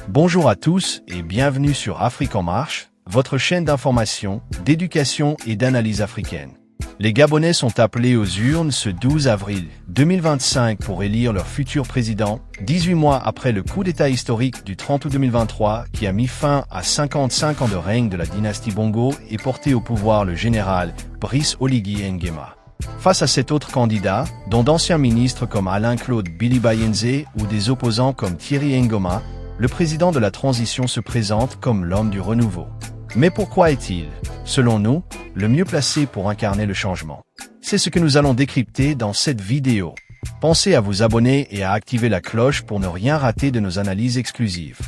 Bonjour à tous et bienvenue sur Afrique en marche, votre chaîne d'information, d'éducation et d'analyse africaine. Les Gabonais sont appelés aux urnes ce 12 avril 2025 pour élire leur futur président, 18 mois après le coup d'État historique du 30 août 2023 qui a mis fin à 55 ans de règne de la dynastie Bongo et porté au pouvoir le général Brice Oligui Nguema. Face à cet autre candidat, dont d'anciens ministres comme Alain-Claude Bilibayenze ou des opposants comme Thierry Ngoma, le président de la transition se présente comme l'homme du renouveau. Mais pourquoi est-il, selon nous, le mieux placé pour incarner le changement? C'est ce que nous allons décrypter dans cette vidéo. Pensez à vous abonner et à activer la cloche pour ne rien rater de nos analyses exclusives.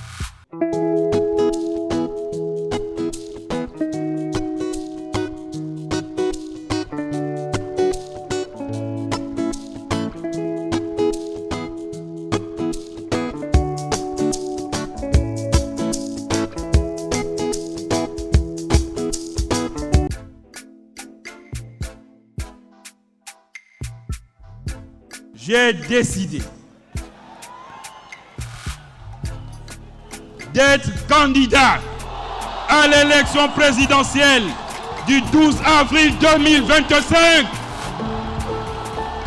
J'ai décidé d'être candidat à l'élection présidentielle du 12 avril 2025.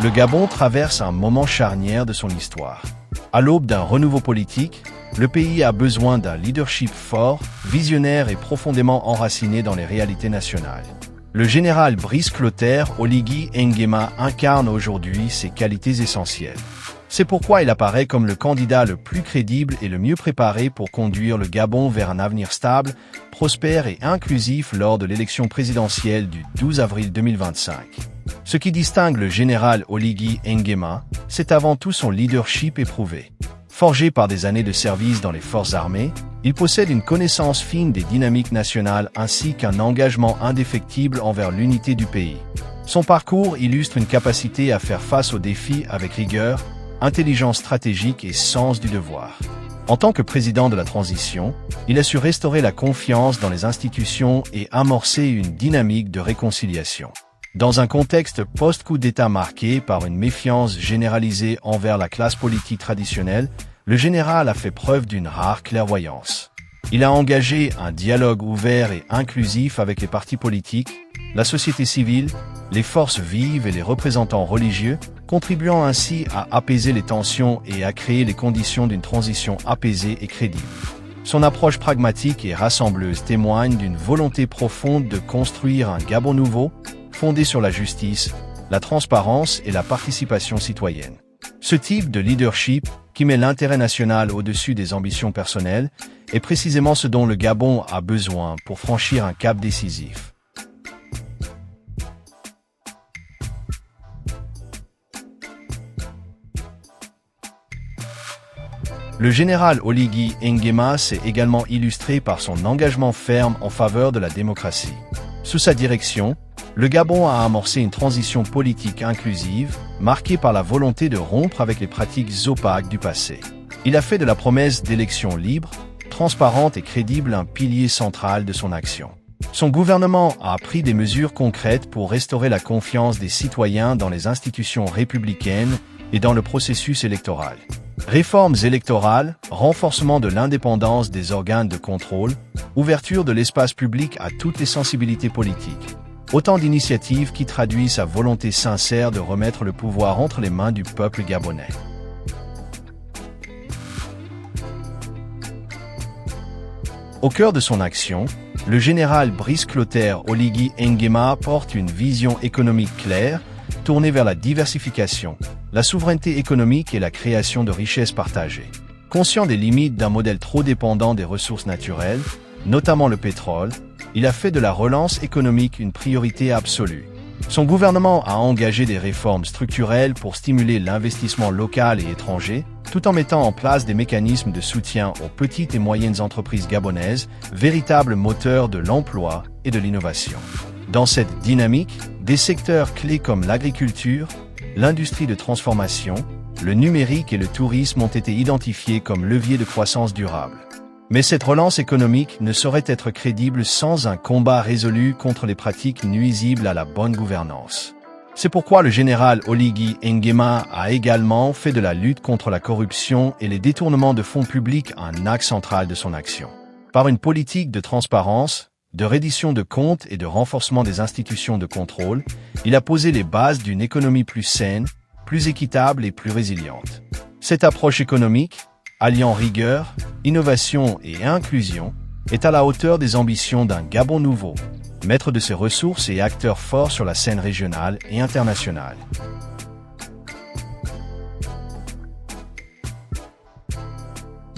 Le Gabon traverse un moment charnière de son histoire. À l'aube d'un renouveau politique, le pays a besoin d'un leadership fort, visionnaire et profondément enraciné dans les réalités nationales. Le général Brice Clotaire Oligui Nguema incarne aujourd'hui ses qualités essentielles. C'est pourquoi il apparaît comme le candidat le plus crédible et le mieux préparé pour conduire le Gabon vers un avenir stable, prospère et inclusif lors de l'élection présidentielle du 12 avril 2025. Ce qui distingue le général Oligui Nguema, c'est avant tout son leadership éprouvé. Forgé par des années de service dans les forces armées, il possède une connaissance fine des dynamiques nationales ainsi qu'un engagement indéfectible envers l'unité du pays. Son parcours illustre une capacité à faire face aux défis avec rigueur, intelligence stratégique et sens du devoir. En tant que président de la transition, il a su restaurer la confiance dans les institutions et amorcer une dynamique de réconciliation. Dans un contexte post-coup d'État marqué par une méfiance généralisée envers la classe politique traditionnelle, le général a fait preuve d'une rare clairvoyance. Il a engagé un dialogue ouvert et inclusif avec les partis politiques, la société civile, les forces vives et les représentants religieux, contribuant ainsi à apaiser les tensions et à créer les conditions d'une transition apaisée et crédible. Son approche pragmatique et rassembleuse témoigne d'une volonté profonde de construire un Gabon nouveau, fondé sur la justice, la transparence et la participation citoyenne. Ce type de leadership, qui met l'intérêt national au-dessus des ambitions personnelles, est précisément ce dont le Gabon a besoin pour franchir un cap décisif. Le général Oligui Nguema s'est également illustré par son engagement ferme en faveur de la démocratie. Sous sa direction, le Gabon a amorcé une transition politique inclusive, marquée par la volonté de rompre avec les pratiques opaques du passé. Il a fait de la promesse d'élections libres, transparentes et crédibles un pilier central de son action. Son gouvernement a pris des mesures concrètes pour restaurer la confiance des citoyens dans les institutions républicaines et dans le processus électoral. Réformes électorales, renforcement de l'indépendance des organes de contrôle, ouverture de l'espace public à toutes les sensibilités politiques. Autant d'initiatives qui traduisent sa volonté sincère de remettre le pouvoir entre les mains du peuple gabonais. Au cœur de son action, le général Brice Clotaire Oligui Nguema porte une vision économique claire, tournée vers la diversification, la souveraineté économique et la création de richesses partagées. Conscient des limites d'un modèle trop dépendant des ressources naturelles, notamment le pétrole, il a fait de la relance économique une priorité absolue. Son gouvernement a engagé des réformes structurelles pour stimuler l'investissement local et étranger, tout en mettant en place des mécanismes de soutien aux petites et moyennes entreprises gabonaises, véritables moteurs de l'emploi et de l'innovation. Dans cette dynamique, des secteurs clés comme l'agriculture, l'industrie de transformation, le numérique et le tourisme ont été identifiés comme leviers de croissance durable. Mais cette relance économique ne saurait être crédible sans un combat résolu contre les pratiques nuisibles à la bonne gouvernance. C'est pourquoi le général Oligui Nguema a également fait de la lutte contre la corruption et les détournements de fonds publics un axe central de son action. Par une politique de transparence, de reddition de comptes et de renforcement des institutions de contrôle, il a posé les bases d'une économie plus saine, plus équitable et plus résiliente. Cette approche économique, alliant rigueur, innovation et inclusion, est à la hauteur des ambitions d'un Gabon nouveau, maître de ses ressources et acteur fort sur la scène régionale et internationale.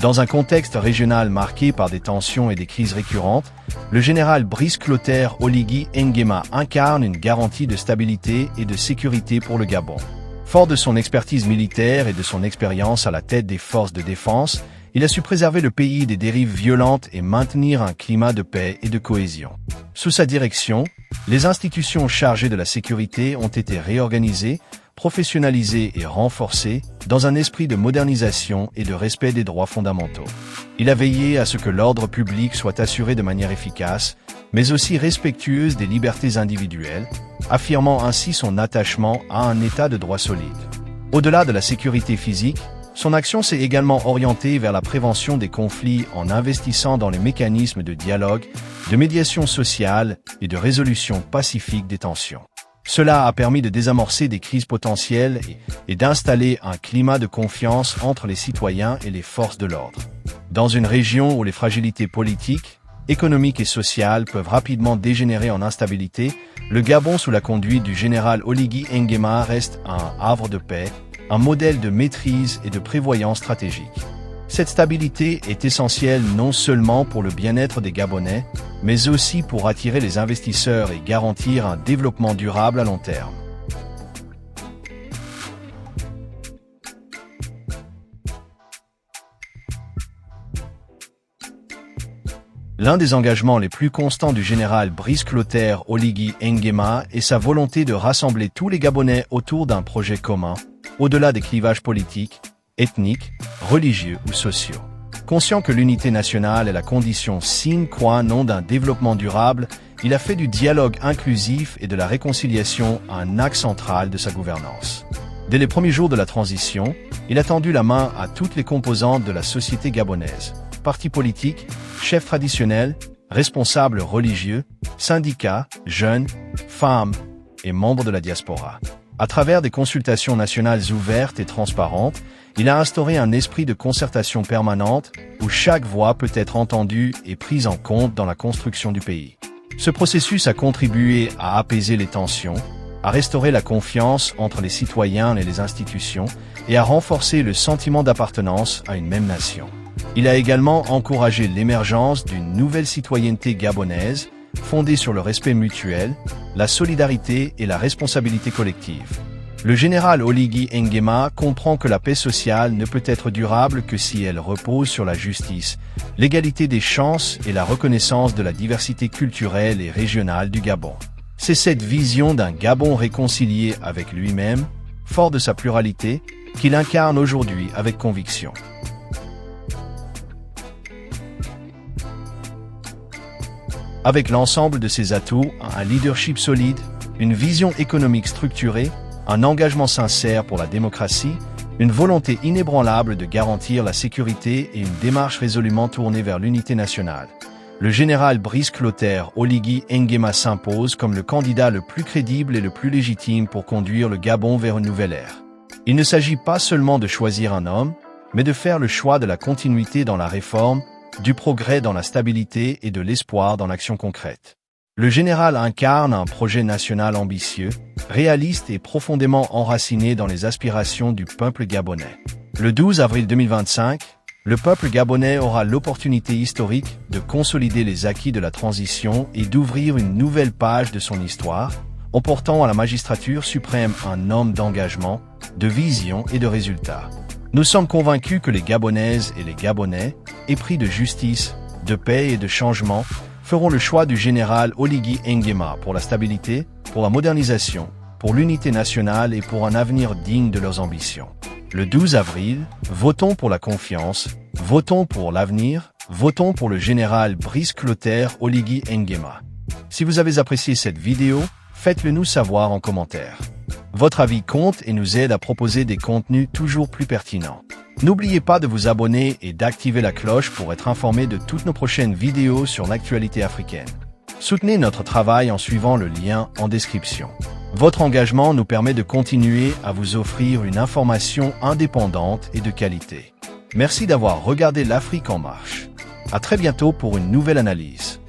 Dans un contexte régional marqué par des tensions et des crises récurrentes, le général Brice Clotaire Oligui Nguema incarne une garantie de stabilité et de sécurité pour le Gabon. Fort de son expertise militaire et de son expérience à la tête des forces de défense, il a su préserver le pays des dérives violentes et maintenir un climat de paix et de cohésion. Sous sa direction, les institutions chargées de la sécurité ont été réorganisées, professionnalisées et renforcées dans un esprit de modernisation et de respect des droits fondamentaux. Il a veillé à ce que l'ordre public soit assuré de manière efficace, mais aussi respectueuse des libertés individuelles, affirmant ainsi son attachement à un état de droit solide. Au-delà de la sécurité physique, son action s'est également orientée vers la prévention des conflits en investissant dans les mécanismes de dialogue, de médiation sociale et de résolution pacifique des tensions. Cela a permis de désamorcer des crises potentielles et d'installer un climat de confiance entre les citoyens et les forces de l'ordre. Dans une région où les fragilités politiques, économiques et sociales peuvent rapidement dégénérer en instabilité, le Gabon sous la conduite du général Oligui Nguema reste un havre de paix, un modèle de maîtrise et de prévoyance stratégique. Cette stabilité est essentielle non seulement pour le bien-être des Gabonais, mais aussi pour attirer les investisseurs et garantir un développement durable à long terme. L'un des engagements les plus constants du général Brice Clotaire Oligui Nguema est sa volonté de rassembler tous les Gabonais autour d'un projet commun, au-delà des clivages politiques, ethniques, religieux ou sociaux. Conscient que l'unité nationale est la condition sine qua non d'un développement durable, il a fait du dialogue inclusif et de la réconciliation un axe central de sa gouvernance. Dès les premiers jours de la transition, il a tendu la main à toutes les composantes de la société gabonaise. Partis politiques, chefs traditionnels, responsables religieux, syndicats, jeunes, femmes et membres de la diaspora. À travers des consultations nationales ouvertes et transparentes, il a instauré un esprit de concertation permanente où chaque voix peut être entendue et prise en compte dans la construction du pays. Ce processus a contribué à apaiser les tensions, à restaurer la confiance entre les citoyens et les institutions et à renforcer le sentiment d'appartenance à une même nation. Il a également encouragé l'émergence d'une nouvelle citoyenneté gabonaise fondée sur le respect mutuel, la solidarité et la responsabilité collective. Le général Oligui Nguema comprend que la paix sociale ne peut être durable que si elle repose sur la justice, l'égalité des chances et la reconnaissance de la diversité culturelle et régionale du Gabon. C'est cette vision d'un Gabon réconcilié avec lui-même, fort de sa pluralité, qu'il incarne aujourd'hui avec conviction. Avec l'ensemble de ses atouts, un leadership solide, une vision économique structurée, un engagement sincère pour la démocratie, une volonté inébranlable de garantir la sécurité et une démarche résolument tournée vers l'unité nationale, le général Brice Clotaire Oligui Nguema s'impose comme le candidat le plus crédible et le plus légitime pour conduire le Gabon vers une nouvelle ère. Il ne s'agit pas seulement de choisir un homme, mais de faire le choix de la continuité dans la réforme, du progrès dans la stabilité et de l'espoir dans l'action concrète. Le général incarne un projet national ambitieux, réaliste et profondément enraciné dans les aspirations du peuple gabonais. Le 12 avril 2025, le peuple gabonais aura l'opportunité historique de consolider les acquis de la transition et d'ouvrir une nouvelle page de son histoire, en portant à la magistrature suprême un homme d'engagement, de vision et de résultats. Nous sommes convaincus que les Gabonaises et les Gabonais, épris de justice, de paix et de changement, feront le choix du général Oligui Nguema pour la stabilité, pour la modernisation, pour l'unité nationale et pour un avenir digne de leurs ambitions. Le 12 avril, votons pour la confiance, votons pour l'avenir, votons pour le général Brice Clotaire Oligui Nguema. Si vous avez apprécié cette vidéo, faites-le nous savoir en commentaire. Votre avis compte et nous aide à proposer des contenus toujours plus pertinents. N'oubliez pas de vous abonner et d'activer la cloche pour être informé de toutes nos prochaines vidéos sur l'actualité africaine. Soutenez notre travail en suivant le lien en description. Votre engagement nous permet de continuer à vous offrir une information indépendante et de qualité. Merci d'avoir regardé l'Afrique en marche. À très bientôt pour une nouvelle analyse.